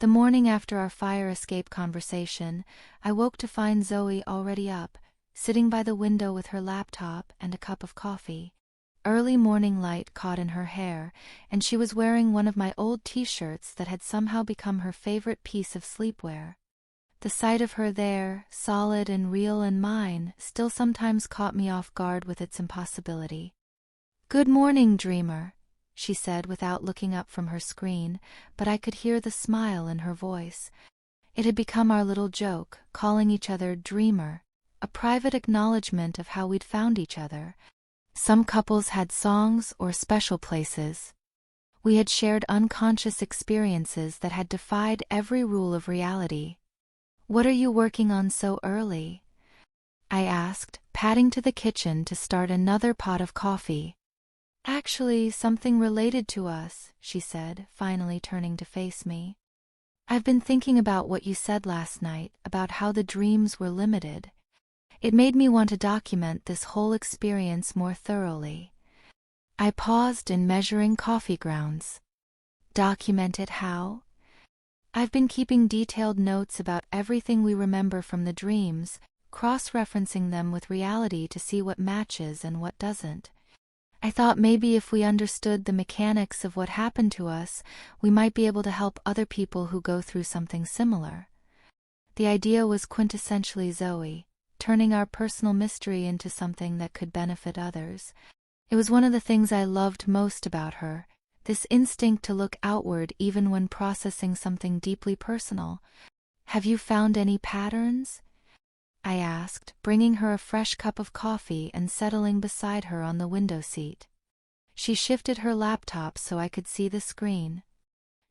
The morning after our fire escape conversation, I woke to find Zoe already up, sitting by the window with her laptop and a cup of coffee. Early morning light caught in her hair, and she was wearing one of my old t-shirts that had somehow become her favorite piece of sleepwear. The sight of her there, solid and real and mine, still sometimes caught me off guard with its impossibility. "Good morning, dreamer," she said without looking up from her screen, but I could hear the smile in her voice. It had become our little joke, calling each other dreamer, a private acknowledgement of how we'd found each other. Some couples had songs or special places. We had shared unconscious experiences that had defied every rule of reality. "What are you working on so early?" I asked, padding to the kitchen to start another pot of coffee. "Actually, something related to us," she said, finally turning to face me. "I've been thinking about what you said last night, about how the dreams were limited. It made me want to document this whole experience more thoroughly." I paused in measuring coffee grounds. "Document it how?" "I've been keeping detailed notes about everything we remember from the dreams, cross-referencing them with reality to see what matches and what doesn't. I thought maybe if we understood the mechanics of what happened to us, we might be able to help other people who go through something similar." The idea was quintessentially Zoe, turning our personal mystery into something that could benefit others. It was one of the things I loved most about her, this instinct to look outward even when processing something deeply personal. "Have you found any patterns?" I asked, bringing her a fresh cup of coffee and settling beside her on the window seat. She shifted her laptop so I could see the screen.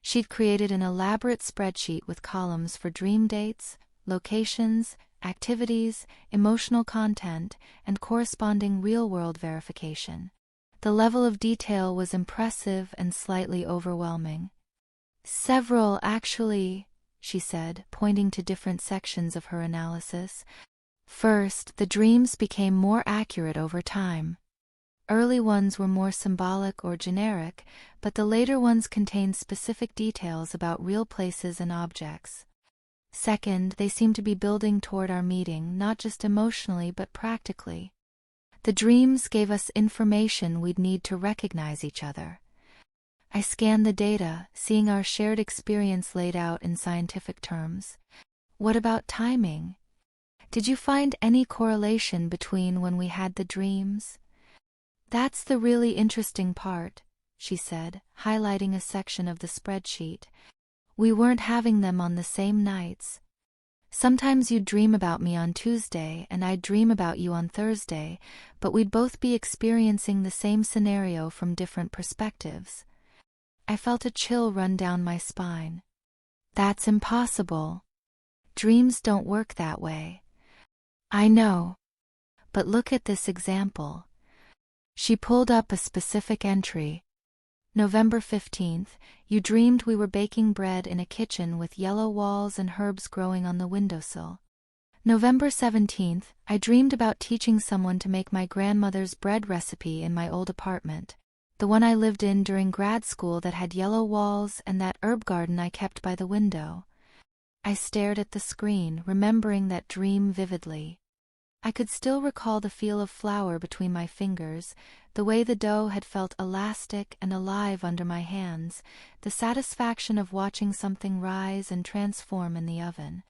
She'd created an elaborate spreadsheet with columns for dream dates, locations, activities, emotional content, and corresponding real-world verification. The level of detail was impressive and slightly overwhelming. "Several, actually," she said, pointing to different sections of her analysis. "First, the dreams became more accurate over time. Early ones were more symbolic or generic, but the later ones contained specific details about real places and objects. Second, they seemed to be building toward our meeting, not just emotionally but practically. The dreams gave us information we'd need to recognize each other." I scanned the data, seeing our shared experience laid out in scientific terms. "What about timing? Did you find any correlation between when we had the dreams?" "That's the really interesting part," she said, highlighting a section of the spreadsheet. "We weren't having them on the same nights. Sometimes you'd dream about me on Tuesday and I'd dream about you on Thursday, but we'd both be experiencing the same scenario from different perspectives." I felt a chill run down my spine. "That's impossible. Dreams don't work that way." "I know. But look at this example." She pulled up a specific entry. "November 15th, you dreamed we were baking bread in a kitchen with yellow walls and herbs growing on the windowsill. November 17th, I dreamed about teaching someone to make my grandmother's bread recipe in my old apartment, the one I lived in during grad school that had yellow walls and that herb garden I kept by the window." I stared at the screen, remembering that dream vividly. I could still recall the feel of flour between my fingers, the way the dough had felt elastic and alive under my hands, the satisfaction of watching something rise and transform in the oven.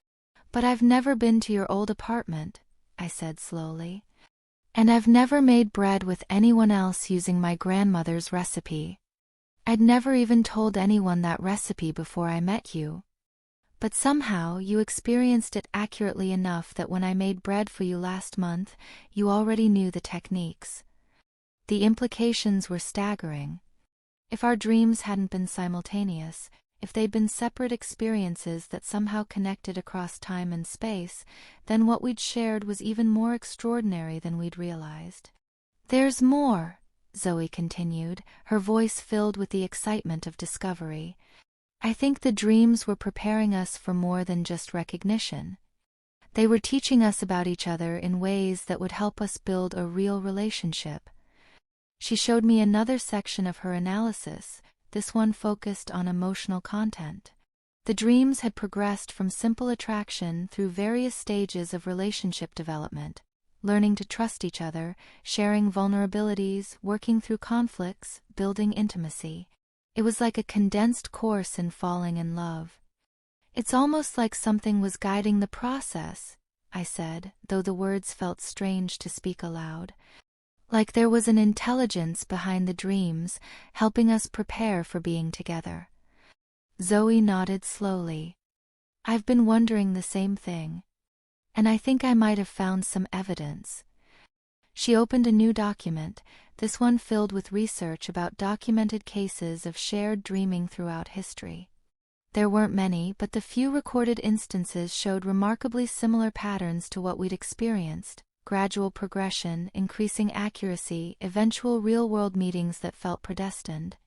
"But I've never been to your old apartment," I said slowly. "And I've never made bread with anyone else using my grandmother's recipe. I'd never even told anyone that recipe before I met you. But somehow you experienced it accurately enough that when I made bread for you last month, you already knew the techniques." The implications were staggering. If our dreams hadn't been simultaneous, if they'd been separate experiences that somehow connected across time and space, then what we'd shared was even more extraordinary than we'd realized. "There's more," Zoe continued, her voice filled with the excitement of discovery. "I think the dreams were preparing us for more than just recognition. They were teaching us about each other in ways that would help us build a real relationship." She showed me another section of her analysis, this one focused on emotional content. The dreams had progressed from simple attraction through various stages of relationship development, learning to trust each other, sharing vulnerabilities, working through conflicts, building intimacy. It was like a condensed course in falling in love. It's almost like something was guiding the process, I said, though the words felt strange to speak aloud. Like there was an intelligence behind the dreams, helping us prepare for being together. Zoe nodded slowly. I've been wondering the same thing. And I think I might have found some evidence. She opened a new document, this one filled with research about documented cases of shared dreaming throughout history. There weren't many, but the few recorded instances showed remarkably similar patterns to what we'd experienced: gradual progression, increasing accuracy, eventual real-world meetings that felt predestined.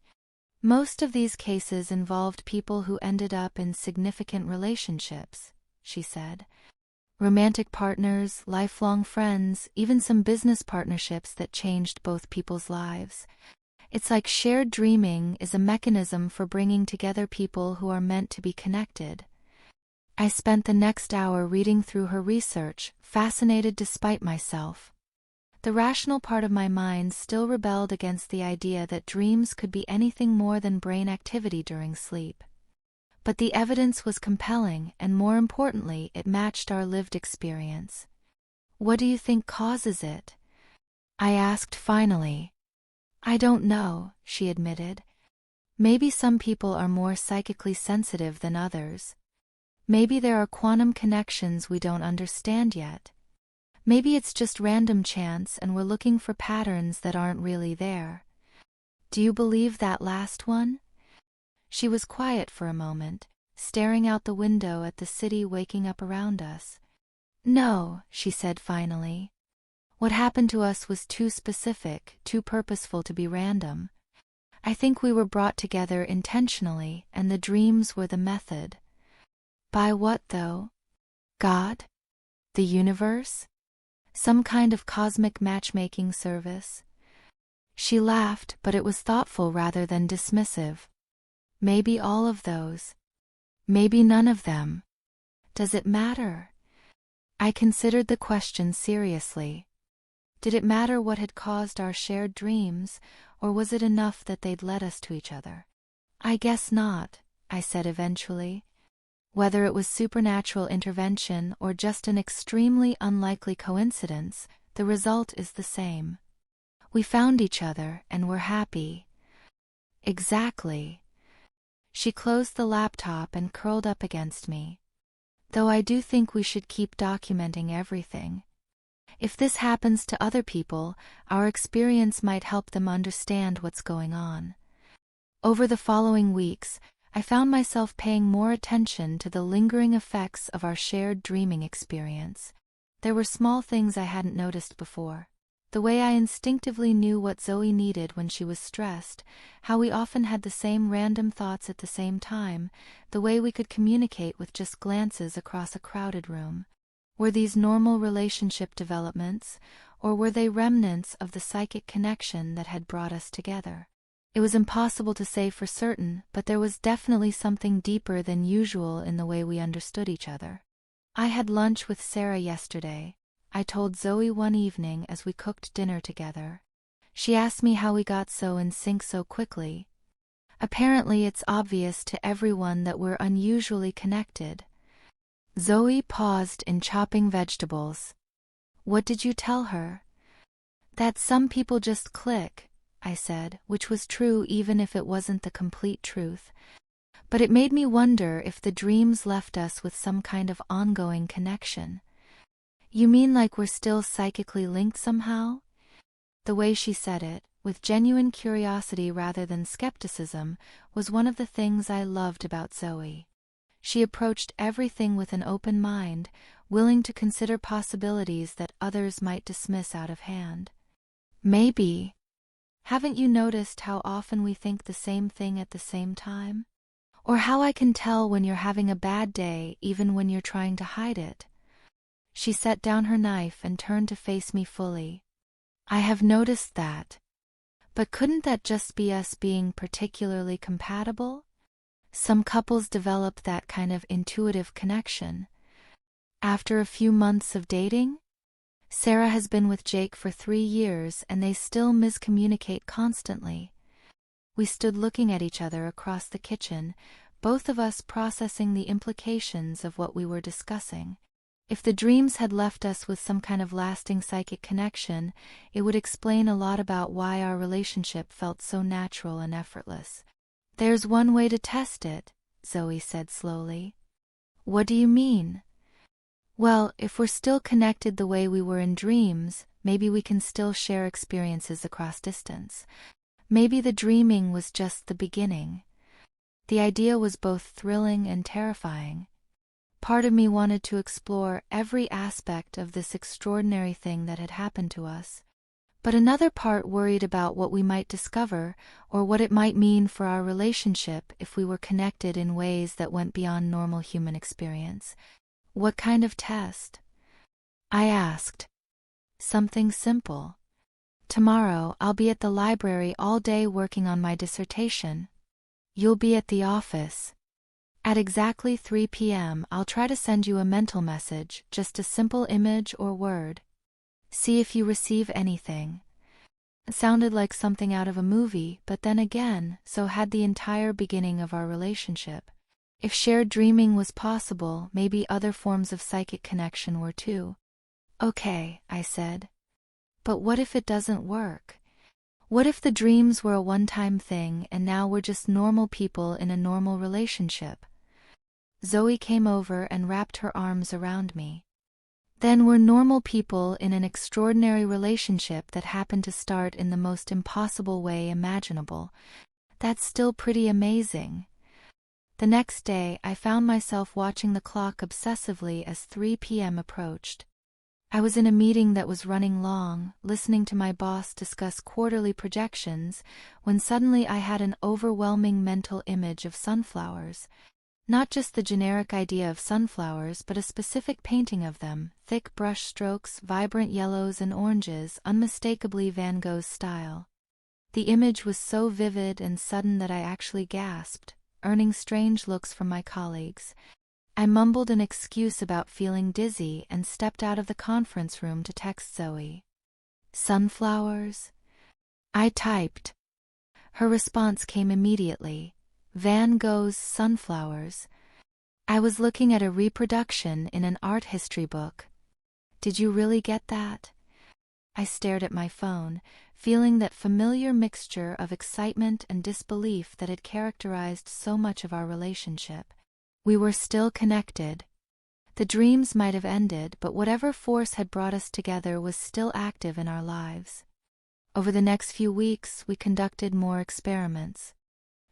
Most of these cases involved people who ended up in significant relationships, she said. Romantic partners, lifelong friends, even some business partnerships that changed both people's lives. It's like shared dreaming is a mechanism for bringing together people who are meant to be connected. I spent the next hour reading through her research, fascinated despite myself. The rational part of my mind still rebelled against the idea that dreams could be anything more than brain activity during sleep. But the evidence was compelling, and more importantly, it matched our lived experience. What do you think causes it? I asked finally. I don't know, she admitted. Maybe some people are more psychically sensitive than others. Maybe there are quantum connections we don't understand yet. Maybe it's just random chance and we're looking for patterns that aren't really there. Do you believe that last one? She was quiet for a moment, staring out the window at the city waking up around us. No, she said finally. What happened to us was too specific, too purposeful to be random. I think we were brought together intentionally, and the dreams were the method. By what, though? God? The universe? Some kind of cosmic matchmaking service? She laughed, but it was thoughtful rather than dismissive. Maybe all of those. Maybe none of them. Does it matter? I considered the question seriously. Did it matter what had caused our shared dreams, or was it enough that they'd led us to each other? I guess not, I said eventually. Whether it was supernatural intervention or just an extremely unlikely coincidence, the result is the same. We found each other and were happy. Exactly. She closed the laptop and curled up against me. Though I do think we should keep documenting everything. If this happens to other people, our experience might help them understand what's going on. Over the following weeks, I found myself paying more attention to the lingering effects of our shared dreaming experience. There were small things I hadn't noticed before. The way I instinctively knew what Zoe needed when she was stressed, how we often had the same random thoughts at the same time, the way we could communicate with just glances across a crowded room. Were these normal relationship developments, or were they remnants of the psychic connection that had brought us together? It was impossible to say for certain, but there was definitely something deeper than usual in the way we understood each other. I had lunch with Sarah yesterday, I told Zoe one evening as we cooked dinner together. She asked me how we got so in sync so quickly. Apparently it's obvious to everyone that we're unusually connected. Zoe paused in chopping vegetables. What did you tell her? That some people just click, I said, which was true even if it wasn't the complete truth. But it made me wonder if the dreams left us with some kind of ongoing connection. You mean like we're still psychically linked somehow? The way she said it, with genuine curiosity rather than skepticism, was one of the things I loved about Zoe. She approached everything with an open mind, willing to consider possibilities that others might dismiss out of hand. Maybe. Haven't you noticed how often we think the same thing at the same time? Or how I can tell when you're having a bad day even when you're trying to hide it? She set down her knife and turned to face me fully. I have noticed that. But couldn't that just be us being particularly compatible? Some couples develop that kind of intuitive connection. After a few months of dating, Sarah has been with Jake for 3 years and they still miscommunicate constantly. We stood looking at each other across the kitchen, both of us processing the implications of what we were discussing. If the dreams had left us with some kind of lasting psychic connection, it would explain a lot about why our relationship felt so natural and effortless. "There's one way to test it," Zoe said slowly. "What do you mean?" "Well, if we're still connected the way we were in dreams, maybe we can still share experiences across distance. Maybe the dreaming was just the beginning." The idea was both thrilling and terrifying. Part of me wanted to explore every aspect of this extraordinary thing that had happened to us. But another part worried about what we might discover, or what it might mean for our relationship if we were connected in ways that went beyond normal human experience. "What kind of test?" I asked. "Something simple. Tomorrow I'll be at the library all day working on my dissertation. You'll be at the office. At exactly 3 p.m. I'll try to send you a mental message, just a simple image or word. See if you receive anything." It sounded like something out of a movie, but then again, so had the entire beginning of our relationship. If shared dreaming was possible, maybe other forms of psychic connection were too. "Okay," I said. "But what if it doesn't work? What if the dreams were a one-time thing and now we're just normal people in a normal relationship?" Zoe came over and wrapped her arms around me. "Then we're normal people in an extraordinary relationship that happened to start in the most impossible way imaginable. That's still pretty amazing." The next day, I found myself watching the clock obsessively as 3 p.m. approached. I was in a meeting that was running long, listening to my boss discuss quarterly projections, when suddenly I had an overwhelming mental image of sunflowers. Not just the generic idea of sunflowers, but a specific painting of them, thick brush strokes, vibrant yellows and oranges, unmistakably Van Gogh's style. The image was so vivid and sudden that I actually gasped, earning strange looks from my colleagues. I mumbled an excuse about feeling dizzy and stepped out of the conference room to text Zoe. "Sunflowers?" I typed. Her response came immediately. "Van Gogh's Sunflowers. I was looking at a reproduction in an art history book. Did you really get that?" I stared at my phone, feeling that familiar mixture of excitement and disbelief that had characterized so much of our relationship. We were still connected. The dreams might have ended, but whatever force had brought us together was still active in our lives. Over the next few weeks, we conducted more experiments.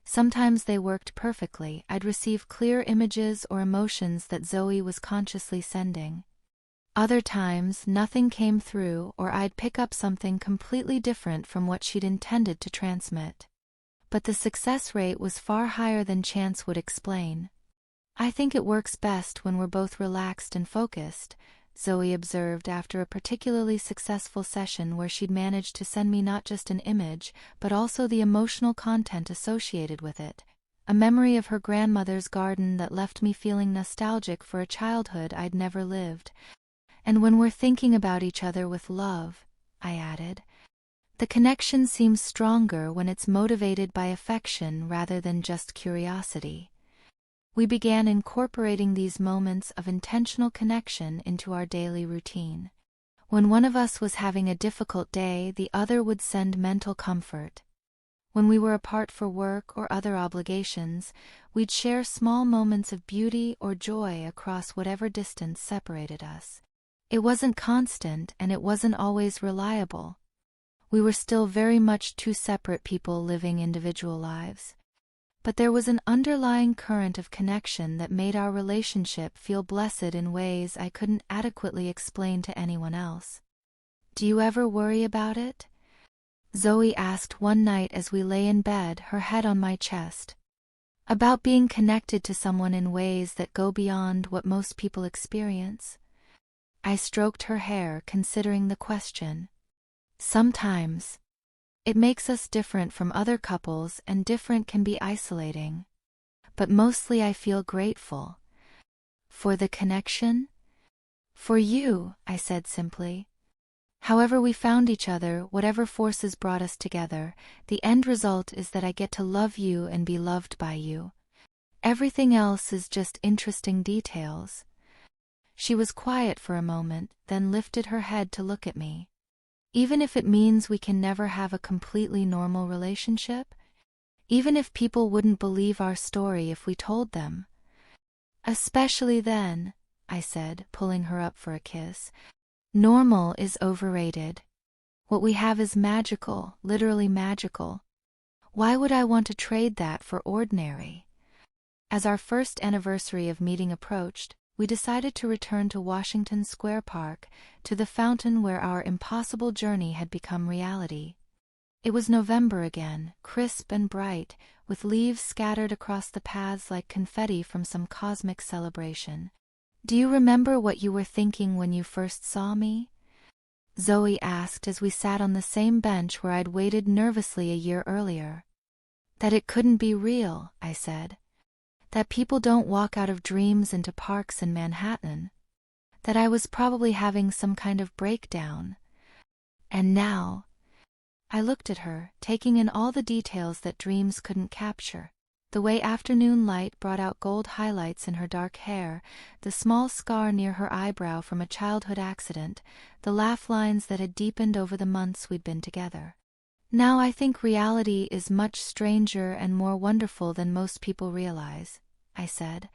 Sometimes they worked perfectly. I'd receive clear images or emotions that Zoe was consciously sending. Other times, nothing came through, or I'd pick up something completely different from what she'd intended to transmit. But the success rate was far higher than chance would explain. "I think it works best when we're both relaxed and focused," Zoe observed after a particularly successful session where she'd managed to send me not just an image, but also the emotional content associated with it. A memory of her grandmother's garden that left me feeling nostalgic for a childhood I'd never lived. "And when we're thinking about each other with love," I added. "The connection seems stronger when it's motivated by affection rather than just curiosity." We began incorporating these moments of intentional connection into our daily routine. When one of us was having a difficult day, the other would send mental comfort. When we were apart for work or other obligations, we'd share small moments of beauty or joy across whatever distance separated us. It wasn't constant and it wasn't always reliable. We were still very much two separate people living individual lives. But there was an underlying current of connection that made our relationship feel blessed in ways I couldn't adequately explain to anyone else. "Do you ever worry about it?" Zoe asked one night as we lay in bed, her head on my chest. "About being connected to someone in ways that go beyond what most people experience?" I stroked her hair, considering the question. "Sometimes. It makes us different from other couples, and different can be isolating. but mostly I feel grateful. For the connection? For you, I said simply. However we found each other, whatever forces brought us together, the end result is that I get to love you and be loved by you. Everything else is just interesting details. She was quiet for a moment, then lifted her head to look at me. Even if it means we can never have a completely normal relationship? Even if people wouldn't believe our story if we told them? Especially then, I said, pulling her up for a kiss. Normal is overrated. What we have is magical, literally magical. Why would I want to trade that for ordinary? As our first anniversary of meeting approached, we decided to return to Washington Square Park, to the fountain where our impossible journey had become reality. It was November again, crisp and bright, with leaves scattered across the paths like confetti from some cosmic celebration. Do you remember what you were thinking when you first saw me? Zoe asked as we sat on the same bench where I'd waited nervously a year earlier. That it couldn't be real, I said. That people don't walk out of dreams into parks in Manhattan. That I was probably having some kind of breakdown. And now, I looked at her, taking in all the details that dreams couldn't capture. The way afternoon light brought out gold highlights in her dark hair, the small scar near her eyebrow from a childhood accident, the laugh lines that had deepened over the months we'd been together. Now I think reality is much stranger and more wonderful than most people realize, I said.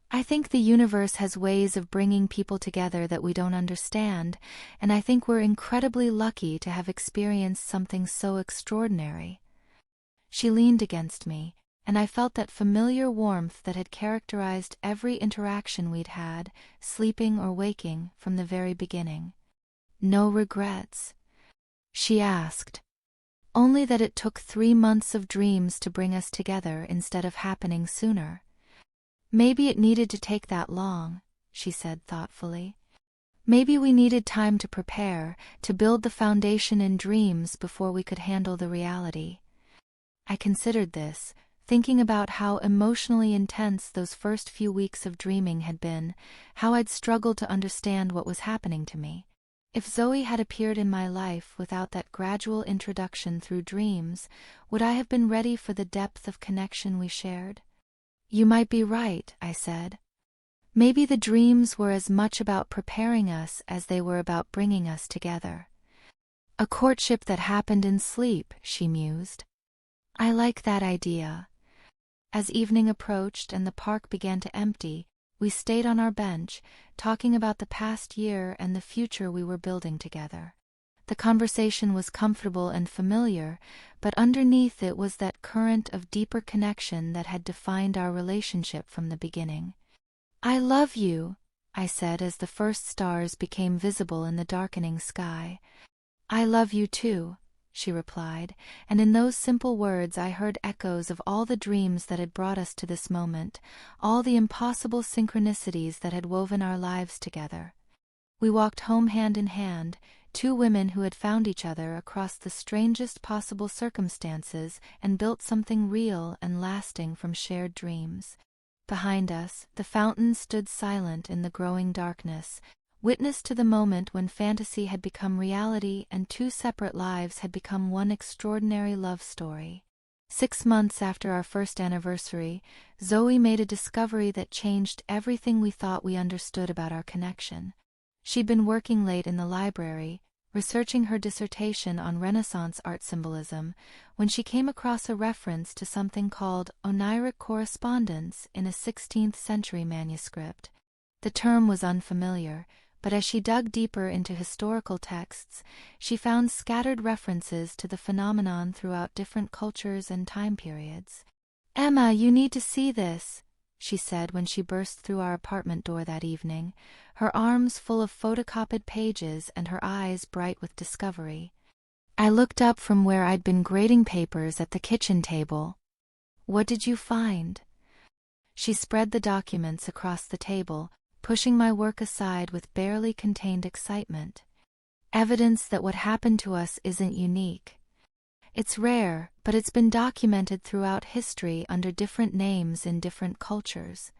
I think the universe has ways of bringing people together that we don't understand, and I think we're incredibly lucky to have experienced something so extraordinary. She leaned against me, and I felt that familiar warmth that had characterized every interaction we'd had, sleeping or waking, from the very beginning. No regrets? She asked. Only that it took 3 months of dreams to bring us together instead of happening sooner. Maybe it needed to take that long, she said thoughtfully. Maybe we needed time to prepare, to build the foundation in dreams before we could handle the reality. I considered this, thinking about how emotionally intense those first few weeks of dreaming had been, how I'd struggled to understand what was happening to me. If Zoe had appeared in my life without that gradual introduction through dreams, would I have been ready for the depth of connection we shared? You might be right, I said. Maybe the dreams were as much about preparing us as they were about bringing us together. A courtship that happened in sleep, she mused. I like that idea. As evening approached and the park began to empty, we stayed on our bench, talking about the past year and the future we were building together. The conversation was comfortable and familiar, but underneath it was that current of deeper connection that had defined our relationship from the beginning. I love you, I said as the first stars became visible in the darkening sky. I love you too, she replied, and in those simple words I heard echoes of all the dreams that had brought us to this moment, all the impossible synchronicities that had woven our lives together. We walked home hand in hand, 2 women who had found each other across the strangest possible circumstances and built something real and lasting from shared dreams. Behind us, the fountain stood silent in the growing darkness, witness to the moment when fantasy had become reality and 2 separate lives had become one extraordinary love story. 6 months after our first anniversary, Zoe made a discovery that changed everything we thought we understood about our connection. She'd been working late in the library, researching her dissertation on Renaissance art symbolism, when she came across a reference to something called oniric correspondence in a 16th century manuscript. The term was unfamiliar, but as she dug deeper into historical texts, she found scattered references to the phenomenon throughout different cultures and time periods. "Emma, you need to see this," she said when she burst through our apartment door that evening, her arms full of photocopied pages and her eyes bright with discovery. I looked up from where I'd been grading papers at the kitchen table. "What did you find?" She spread the documents across the table, pushing my work aside with barely contained excitement. "Evidence that what happened to us isn't unique. It's rare, but it's been documented throughout history under different names in different cultures.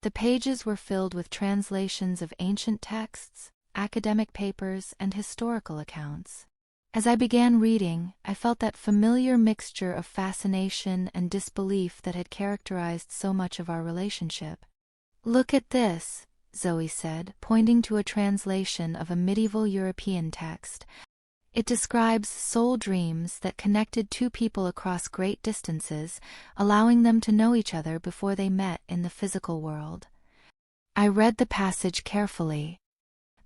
The pages were filled with translations of ancient texts, academic papers, and historical accounts. As I began reading, I felt that familiar mixture of fascination and disbelief that had characterized so much of our relationship. "Look at this," Zoe said, pointing to a translation of a medieval European text. "It describes soul dreams that connected two people across great distances, allowing them to know each other before they met in the physical world." I read the passage carefully.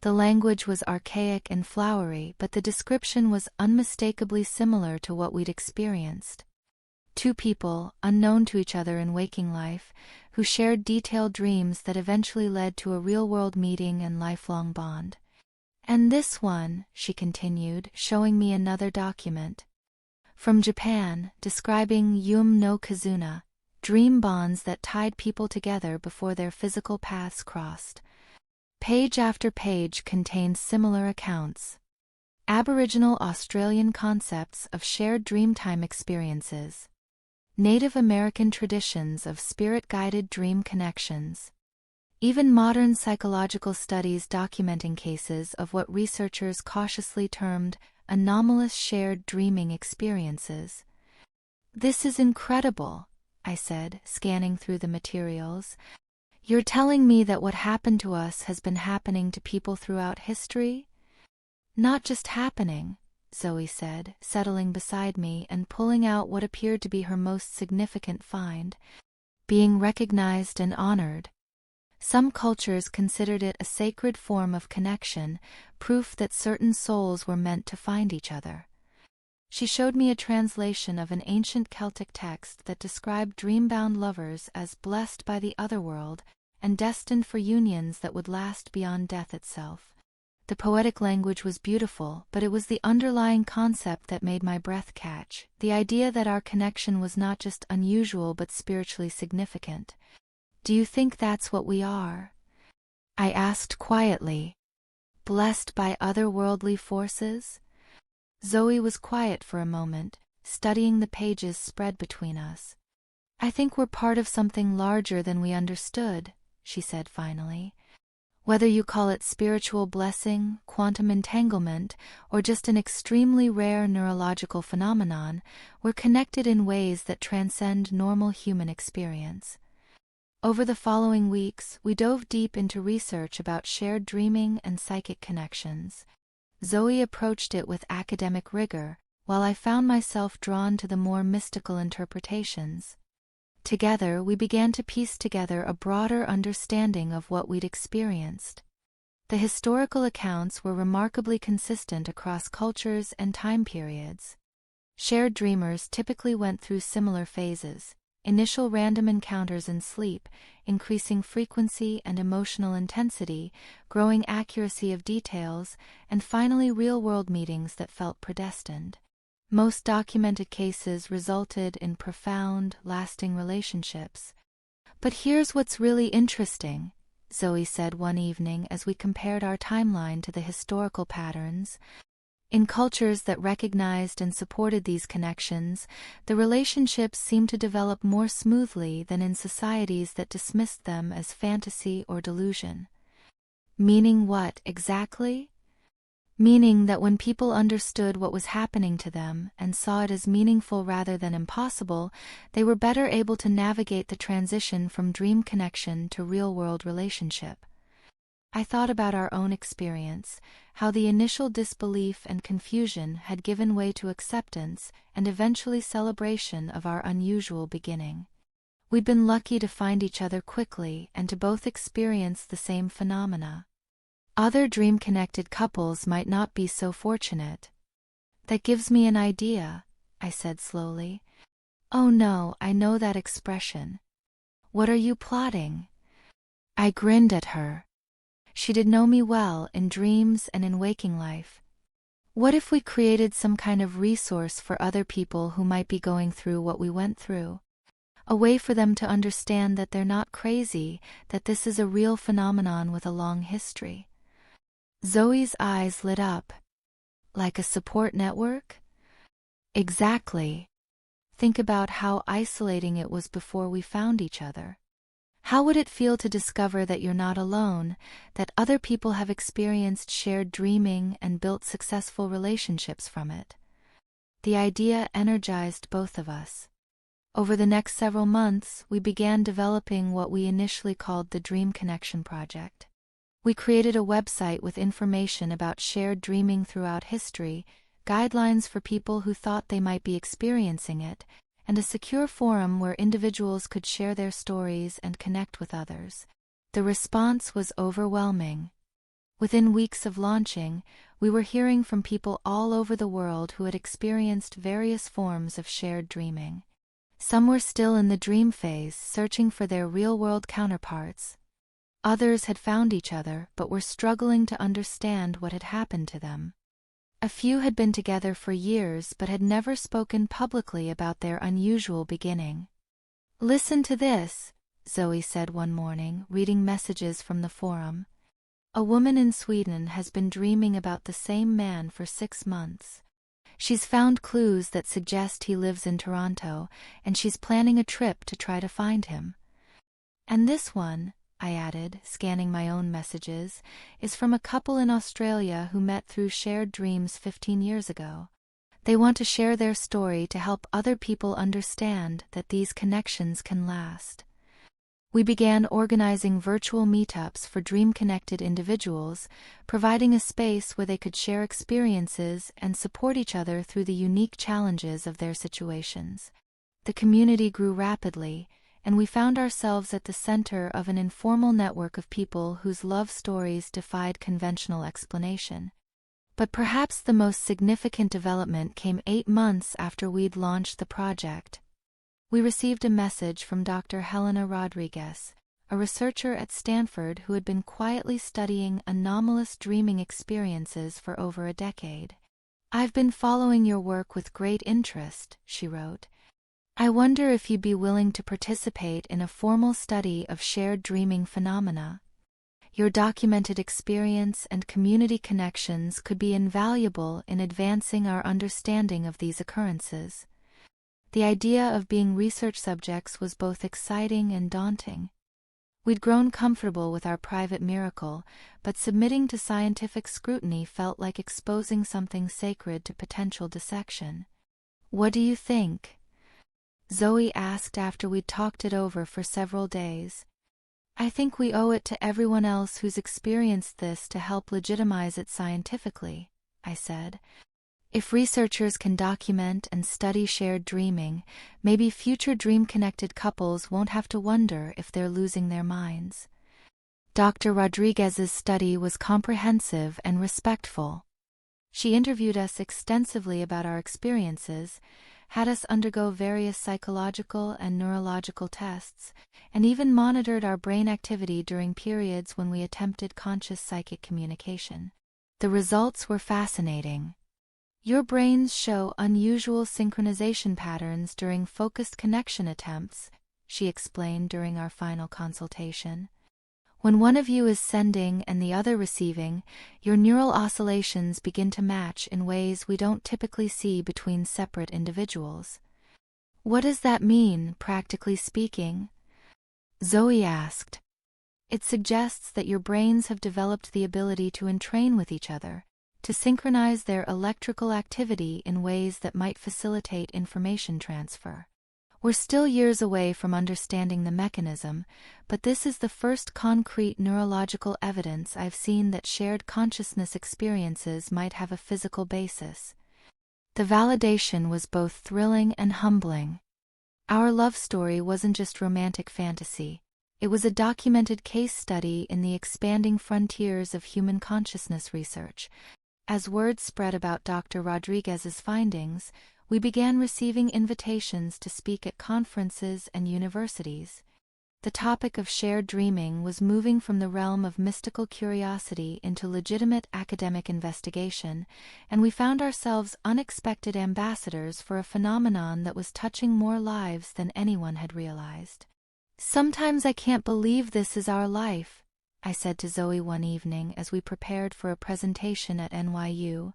The language was archaic and flowery, but the description was unmistakably similar to what we'd experienced. Two people, unknown to each other in waking life, who shared detailed dreams that eventually led to a real-world meeting and lifelong bond. "And this one," she continued, showing me another document, "from Japan, describing Yum no Kazuna, dream bonds that tied people together before their physical paths crossed." Page after page contained similar accounts. Aboriginal Australian concepts of shared dreamtime experiences. Native American traditions of spirit-guided dream connections. Even modern psychological studies documenting cases of what researchers cautiously termed anomalous shared dreaming experiences. "This is incredible," I said, scanning through the materials. "You're telling me that what happened to us has been happening to people throughout history?" "Not just happening," Zoe said, settling beside me and pulling out what appeared to be her most significant find. "Being recognized and honored. Some cultures considered it a sacred form of connection, proof that certain souls were meant to find each other." She showed me a translation of an ancient Celtic text that described dream-bound lovers as blessed by the otherworld and destined for unions that would last beyond death itself. The poetic language was beautiful, but it was the underlying concept that made my breath catch, the idea that our connection was not just unusual but spiritually significant. "Do you think that's what we are?" I asked quietly. "Blessed by otherworldly forces?" Zoe was quiet for a moment, studying the pages spread between us. "I think we're part of something larger than we understood," she said finally. "Whether you call it spiritual blessing, quantum entanglement, or just an extremely rare neurological phenomenon, we're connected in ways that transcend normal human experience." Over the following weeks, we dove deep into research about shared dreaming and psychic connections. Zoe approached it with academic rigor, while I found myself drawn to the more mystical interpretations. Together, we began to piece together a broader understanding of what we'd experienced. The historical accounts were remarkably consistent across cultures and time periods. Shared dreamers typically went through similar phases: initial random encounters in sleep, increasing frequency and emotional intensity, growing accuracy of details, and finally real-world meetings that felt predestined. Most documented cases resulted in profound, lasting relationships. "But here's what's really interesting," Zoe said one evening as we compared our timeline to the historical patterns. "In cultures that recognized and supported these connections, the relationships seemed to develop more smoothly than in societies that dismissed them as fantasy or delusion." "Meaning what, exactly?" "Meaning that when people understood what was happening to them and saw it as meaningful rather than impossible, they were better able to navigate the transition from dream connection to real-world relationship." I thought about our own experience, how the initial disbelief and confusion had given way to acceptance and eventually celebration of our unusual beginning. We'd been lucky to find each other quickly and to both experience the same phenomena. Other dream-connected couples might not be so fortunate. "That gives me an idea," I said slowly. "Oh no, I know that expression. What are you plotting?" I grinned at her. She did know me well in dreams and in waking life. "What if we created some kind of resource for other people who might be going through what we went through? A way for them to understand that they're not crazy, that this is a real phenomenon with a long history." Zoe's eyes lit up. "Like a support network?" Exactly. Think about how isolating it was before we found each other. How would it feel to discover that you're not alone, that other people have experienced shared dreaming and built successful relationships from it? The idea energized both of us. Over the next several months, we began developing what we initially called the Dream Connection Project. We created a website with information about shared dreaming throughout history, guidelines for people who thought they might be experiencing it, and a secure forum where individuals could share their stories and connect with others. The response was overwhelming. Within weeks of launching, we were hearing from people all over the world who had experienced various forms of shared dreaming. Some were still in the dream phase, searching for their real-world counterparts. Others had found each other but were struggling to understand what had happened to them. A few had been together for years but had never spoken publicly about their unusual beginning. "Listen to this," Zoe said one morning, reading messages from the forum. "A woman in Sweden has been dreaming about the same man for 6 months. She's found clues that suggest he lives in Toronto, and she's planning a trip to try to find him." "And this one," I added, scanning my own messages, "is from a couple in Australia who met through shared dreams 15 years ago. They want to share their story to help other people understand that these connections can last." We began organizing virtual meetups for dream-connected individuals, providing a space where they could share experiences and support each other through the unique challenges of their situations. The community grew rapidly, and we found ourselves at the center of an informal network of people whose love stories defied conventional explanation. But perhaps the most significant development came 8 months after we'd launched the project. We received a message from Dr. Helena Rodriguez, a researcher at Stanford who had been quietly studying anomalous dreaming experiences for over a decade. "I've been following your work with great interest," she wrote. "I wonder if you'd be willing to participate in a formal study of shared dreaming phenomena. Your documented experience and community connections could be invaluable in advancing our understanding of these occurrences." The idea of being research subjects was both exciting and daunting. We'd grown comfortable with our private miracle, but submitting to scientific scrutiny felt like exposing something sacred to potential dissection. "What do you think?" Zoe asked after we'd talked it over for several days. "I think we owe it to everyone else who's experienced this to help legitimize it scientifically," I said. "If researchers can document and study shared dreaming, maybe future dream-connected couples won't have to wonder if they're losing their minds." Dr. Rodriguez's study was comprehensive and respectful. She interviewed us extensively about our experiences, had us undergo various psychological and neurological tests, and even monitored our brain activity during periods when we attempted conscious psychic communication. The results were fascinating. "Your brains show unusual synchronization patterns during focused connection attempts," she explained during our final consultation. "When one of you is sending and the other receiving, your neural oscillations begin to match in ways we don't typically see between separate individuals." "What does that mean, practically speaking?" Zoe asked. "It suggests that your brains have developed the ability to entrain with each other, to synchronize their electrical activity in ways that might facilitate information transfer. We're still years away from understanding the mechanism, but this is the first concrete neurological evidence I've seen that shared consciousness experiences might have a physical basis." The validation was both thrilling and humbling. Our love story wasn't just romantic fantasy. It was a documented case study in the expanding frontiers of human consciousness research. As word spread about Dr. Rodriguez's findings, we began receiving invitations to speak at conferences and universities. The topic of shared dreaming was moving from the realm of mystical curiosity into legitimate academic investigation, and we found ourselves unexpected ambassadors for a phenomenon that was touching more lives than anyone had realized. "Sometimes I can't believe this is our life," I said to Zoe one evening as we prepared for a presentation at NYU.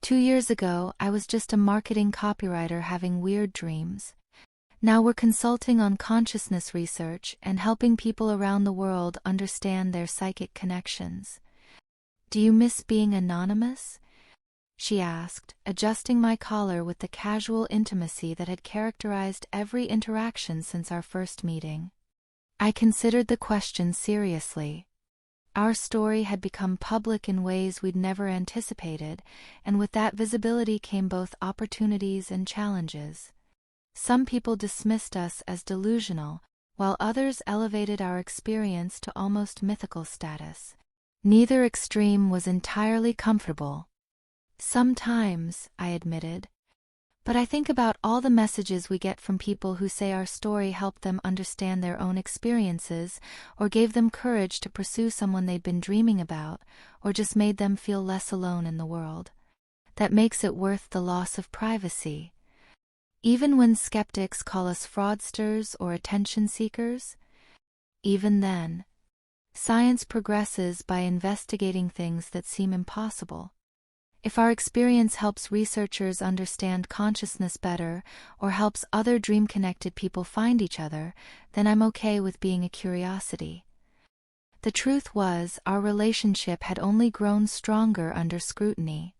2 years ago, I was just a marketing copywriter having weird dreams. Now we're consulting on consciousness research and helping people around the world understand their psychic connections. Do you miss being anonymous? She asked, adjusting my collar with the casual intimacy that had characterized every interaction since our first meeting. I considered the question seriously. Our story had become public in ways we'd never anticipated, and with that visibility came both opportunities and challenges. Some people dismissed us as delusional, while others elevated our experience to almost mythical status. Neither extreme was entirely comfortable. Sometimes, I admitted. But I think about all the messages we get from people who say our story helped them understand their own experiences, or gave them courage to pursue someone they'd been dreaming about, or just made them feel less alone in the world. That makes it worth the loss of privacy. Even when skeptics call us fraudsters or attention seekers? Even then. Science progresses by investigating things that seem impossible. If our experience helps researchers understand consciousness better or helps other dream-connected people find each other, then I'm okay with being a curiosity. The truth was, our relationship had only grown stronger under scrutiny.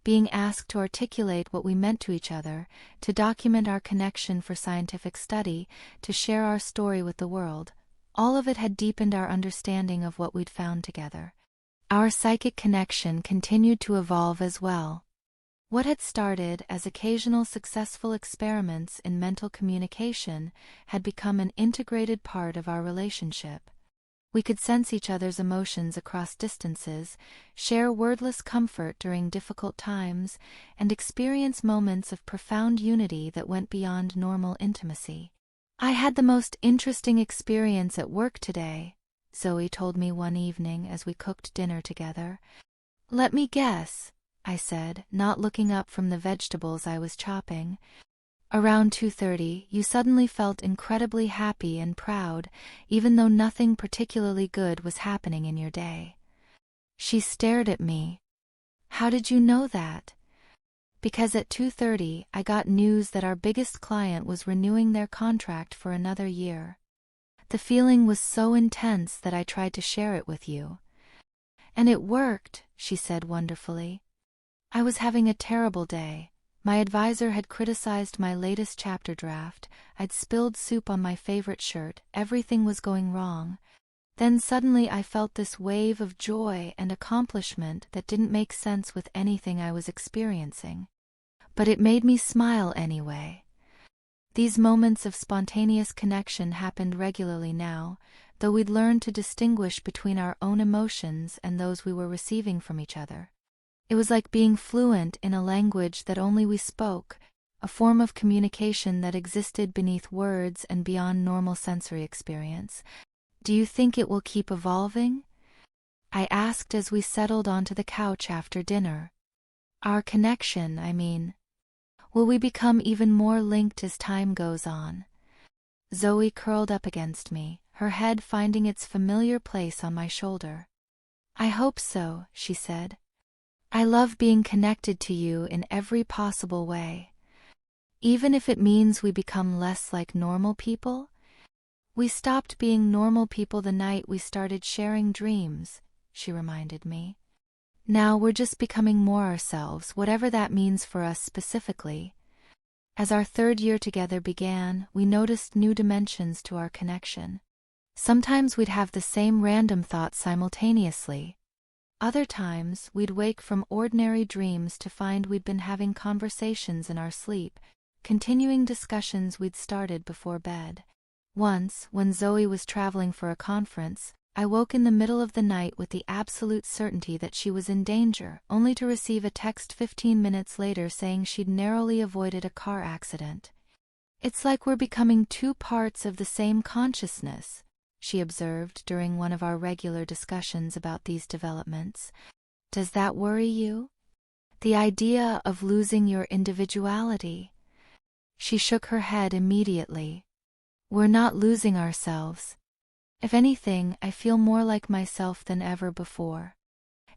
Being asked to articulate what we meant to each other, to document our connection for scientific study, to share our story with the world, all of it had deepened our understanding of what we'd found together. Our psychic connection continued to evolve as well. What had started as occasional successful experiments in mental communication had become an integrated part of our relationship. We could sense each other's emotions across distances, share wordless comfort during difficult times, and experience moments of profound unity that went beyond normal intimacy. I had the most interesting experience at work today, Zoe told me one evening as we cooked dinner together. Let me guess, I said, not looking up from the vegetables I was chopping. Around 2:30, you suddenly felt incredibly happy and proud, even though nothing particularly good was happening in your day. She stared at me. How did you know that? Because at 2:30, I got news that our biggest client was renewing their contract for another year. The feeling was so intense that I tried to share it with you. And it worked, she said wonderfully. I was having a terrible day. My advisor had criticized my latest chapter draft, I'd spilled soup on my favorite shirt, everything was going wrong. Then suddenly I felt this wave of joy and accomplishment that didn't make sense with anything I was experiencing. But it made me smile anyway. These moments of spontaneous connection happened regularly now, though we'd learned to distinguish between our own emotions and those we were receiving from each other. It was like being fluent in a language that only we spoke, a form of communication that existed beneath words and beyond normal sensory experience. Do you think it will keep evolving? I asked as we settled onto the couch after dinner. Our connection, I mean. Will we become even more linked as time goes on? Zoe curled up against me, her head finding its familiar place on my shoulder. I hope so, she said. I love being connected to you in every possible way. Even if it means we become less like normal people? We stopped being normal people the night we started sharing dreams, she reminded me. Now we're just becoming more ourselves, whatever that means for us specifically. As our third year together began, we noticed new dimensions to our connection. Sometimes we'd have the same random thoughts simultaneously. Other times, we'd wake from ordinary dreams to find we'd been having conversations in our sleep, continuing discussions we'd started before bed. Once, when Zoe was traveling for a conference, I woke in the middle of the night with the absolute certainty that she was in danger, only to receive a text 15 minutes later saying she'd narrowly avoided a car accident. It's like we're becoming two parts of the same consciousness, she observed during one of our regular discussions about these developments. Does that worry you? The idea of losing your individuality? She shook her head immediately. We're not losing ourselves. If anything, I feel more like myself than ever before.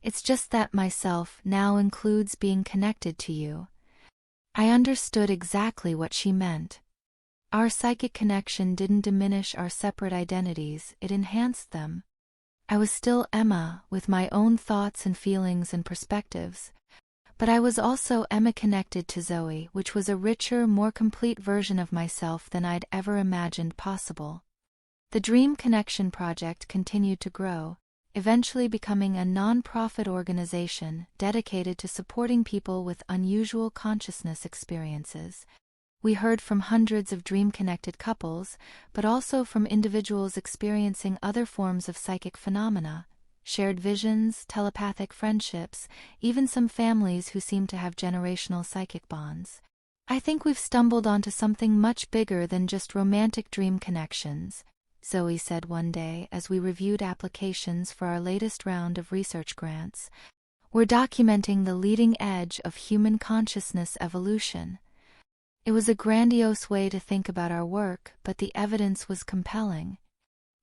It's just that myself now includes being connected to you." I understood exactly what she meant. Our psychic connection didn't diminish our separate identities, it enhanced them. I was still Emma, with my own thoughts and feelings and perspectives. But I was also Emma connected to Zoe, which was a richer, more complete version of myself than I'd ever imagined possible. The Dream Connection project continued to grow, eventually becoming a non-profit organization dedicated to supporting people with unusual consciousness experiences. We heard from hundreds of dream-connected couples, but also from individuals experiencing other forms of psychic phenomena, shared visions, telepathic friendships, even some families who seemed to have generational psychic bonds. "I think we've stumbled onto something much bigger than just romantic dream connections," Zoe said one day as we reviewed applications for our latest round of research grants. "We're documenting the leading edge of human consciousness evolution." It was a grandiose way to think about our work, but the evidence was compelling.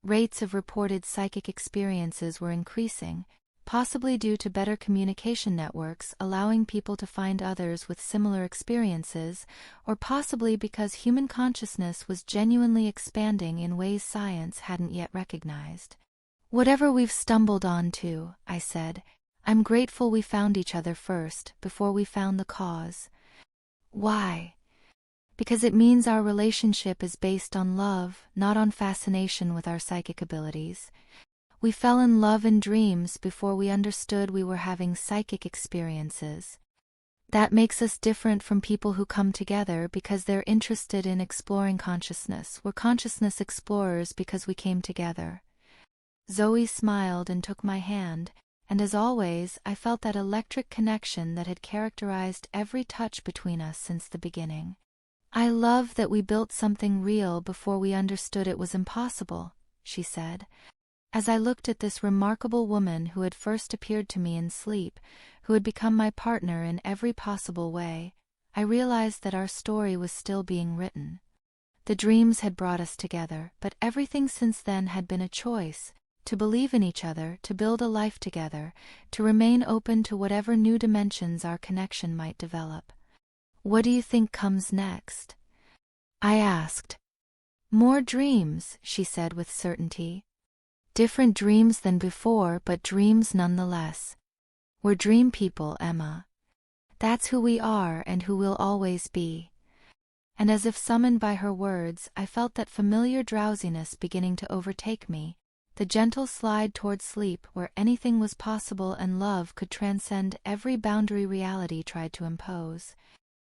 Rates of reported psychic experiences were increasing, possibly due to better communication networks allowing people to find others with similar experiences, or possibly because human consciousness was genuinely expanding in ways science hadn't yet recognized. "Whatever we've stumbled onto," I said, "I'm grateful we found each other first, before we found the cause." "Why?" "Because it means our relationship is based on love, not on fascination with our psychic abilities. We fell in love in dreams before we understood we were having psychic experiences. That makes us different from people who come together because they're interested in exploring consciousness. We're consciousness explorers because we came together." Zoe smiled and took my hand, and as always, I felt that electric connection that had characterized every touch between us since the beginning. "I love that we built something real before we understood it was impossible," she said. As I looked at this remarkable woman who had first appeared to me in sleep, who had become my partner in every possible way, I realized that our story was still being written. The dreams had brought us together, but everything since then had been a choice: to believe in each other, to build a life together, to remain open to whatever new dimensions our connection might develop. "What do you think comes next?" I asked. "More dreams," she said with certainty. "Different dreams than before, but dreams nonetheless. We're dream people, Emma. That's who we are and who we'll always be." And as if summoned by her words, I felt that familiar drowsiness beginning to overtake me, the gentle slide toward sleep where anything was possible and love could transcend every boundary reality tried to impose.